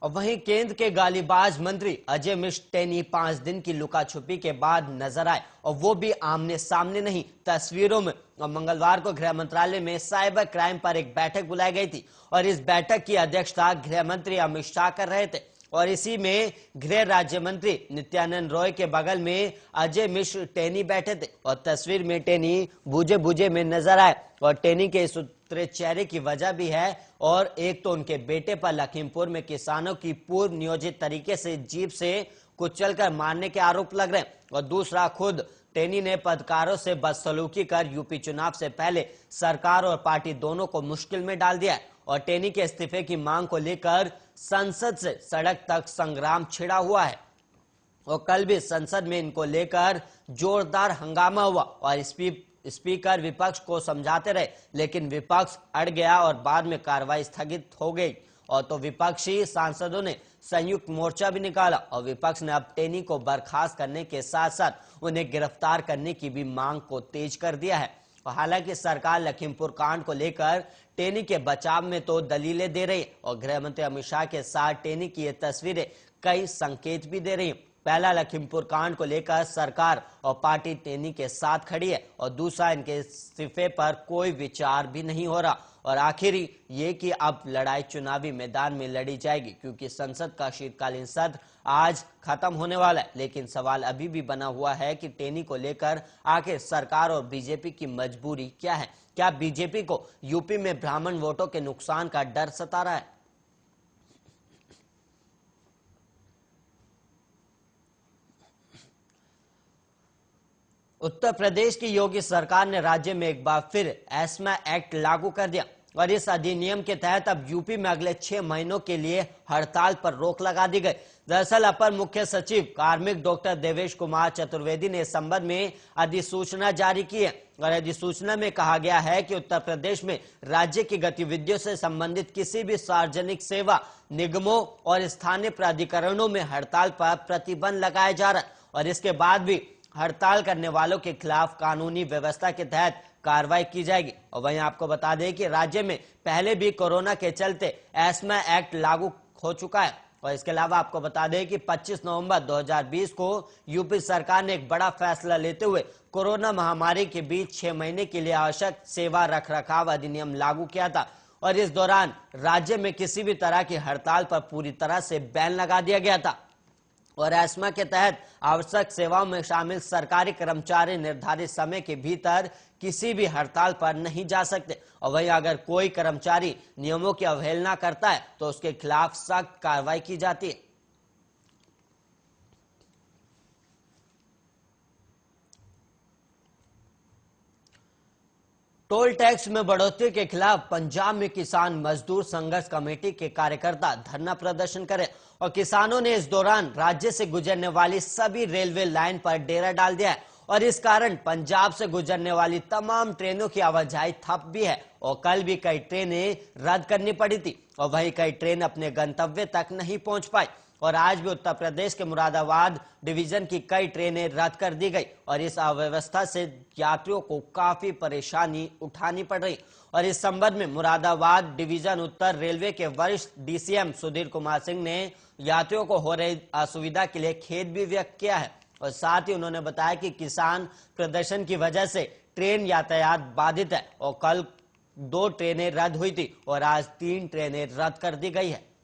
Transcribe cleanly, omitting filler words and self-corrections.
और वहीं केंद्र के गालीबाज मंत्री अजय मिश्र टेनी 5 दिन की लुका छुपी के बाद नजर आए, और वो भी आमने सामने नहीं, तस्वीरों में। और मंगलवार को गृह मंत्रालय में साइबर क्राइम पर एक बैठक बुलाई गई थी, और इस बैठक की अध्यक्षता गृह मंत्री अमित शाह कर रहे थे। और इसी में गृह राज्य मंत्री नित्यानंद रॉय के बगल में अजय मिश्र टेनी बैठे थे, और तस्वीर में टेनी बूझे बूझे में नजर आए। और टेनी के इस उतरे चेहरे की वजह भी है, और एक तो उनके बेटे पर लखीमपुर में किसानों की पूर्व नियोजित तरीके से जीप से कुचलकर मारने के आरोप लग रहे हैं, और दूसरा खुद टेनी ने पत्रकारों से बदसलूकी कर यूपी चुनाव से पहले सरकार और पार्टी दोनों को मुश्किल में डाल दिया है। और टेनी के इस्तीफे की मांग को लेकर संसद से सड़क तक संग्राम छिड़ा हुआ है, और कल भी संसद में इनको लेकर जोरदार हंगामा हुआ, और स्पीकर विपक्ष को समझाते रहे, लेकिन विपक्ष अड़ गया और बाद में कार्रवाई स्थगित हो गई। और तो विपक्षी सांसदों ने संयुक्त मोर्चा भी निकाला, और विपक्ष ने अब टेनी को बर्खास्त करने के साथ साथ उन्हें गिरफ्तार करने की भी मांग को तेज कर दिया है। हालांकि सरकार लखीमपुर कांड को लेकर टेनी के बचाव में तो दलीलें दे रही है, और गृह मंत्री अमित शाह के साथ टेनी की ये तस्वीरें कई संकेत भी दे रही है। पहला, लखीमपुर कांड को लेकर सरकार और पार्टी टेनी के साथ खड़ी है, और दूसरा, इनके इस्तीफे पर कोई विचार भी नहीं हो रहा। और आखिरी ये कि अब लड़ाई चुनावी मैदान में लड़ी जाएगी, क्योंकि संसद का शीतकालीन सत्र आज खत्म होने वाला है। लेकिन सवाल अभी भी बना हुआ है कि टेनी को लेकर आखिर सरकार और बीजेपी की मजबूरी क्या है। क्या बीजेपी को यूपी में ब्राह्मण वोटों के नुकसान का डर सता रहा है? उत्तर प्रदेश की योगी सरकार ने राज्य में एक बार फिर एस्मा एक्ट लागू कर दिया, और इस अधिनियम के तहत अब यूपी में अगले 6 महीनों के लिए हड़ताल पर रोक लगा दी गई। दरअसल अपर मुख्य सचिव कार्मिक डॉक्टर देवेश कुमार चतुर्वेदी ने इस संबंध में अधिसूचना जारी की है, और अधिसूचना में कहा गया है कि उत्तर प्रदेश में राज्य की गतिविधियों से संबंधित किसी भी सार्वजनिक सेवा निगमों और स्थानीय प्राधिकरणों में हड़ताल पर प्रतिबंध लगाया जा रहा है, और इसके बाद भी हड़ताल करने वालों के खिलाफ कानूनी व्यवस्था के तहत कार्रवाई की जाएगी। और वहीं आपको बता दें कि राज्य में पहले भी कोरोना के चलते एस्मा एक्ट लागू हो चुका है। और इसके अलावा आपको बता दें कि 25 नवंबर 2020 को यूपी सरकार ने एक बड़ा फैसला लेते हुए कोरोना महामारी के बीच 6 महीने के लिए आवश्यक सेवा रखरखाव अधिनियम लागू किया था, और इस दौरान राज्य में किसी भी तरह की हड़ताल पर पूरी तरह से बैन लगा दिया गया था। और एस्मा के तहत आवश्यक सेवाओं में शामिल सरकारी कर्मचारी निर्धारित समय के भीतर किसी भी हड़ताल पर नहीं जा सकते, और वहीं अगर कोई कर्मचारी नियमों की अवहेलना करता है तो उसके खिलाफ सख्त कार्रवाई की जाती है। टोल टैक्स में बढ़ोतरी के खिलाफ पंजाब में किसान मजदूर संघर्ष कमेटी के कार्यकर्ता धरना प्रदर्शन करे, और किसानों ने इस दौरान राज्य से गुजरने वाली सभी रेलवे लाइन पर डेरा डाल दिया है, और इस कारण पंजाब से गुजरने वाली तमाम ट्रेनों की आवाजाही ठप भी है, और कल भी कई ट्रेनें रद्द करनी पड़ी थी, और वहीं कई ट्रेन अपने गंतव्य तक नहीं पहुंच पाई। और आज भी उत्तर प्रदेश के मुरादाबाद डिवीजन की कई ट्रेनें रद्द कर दी गई, और इस अव्यवस्था से यात्रियों को काफी परेशानी उठानी पड़ रही। और इस संबंध में मुरादाबाद डिवीजन उत्तर रेलवे के वरिष्ठ डीसीएम सुधीर कुमार सिंह ने यात्रियों को हो रही असुविधा के लिए खेद भी व्यक्त किया है, और साथ ही उन्होंने बताया कि किसान प्रदर्शन की वजह से ट्रेन यातायात बाधित है, और कल 2 ट्रेनें रद्द हुई थी और आज 3 ट्रेनें रद्द कर दी गई है।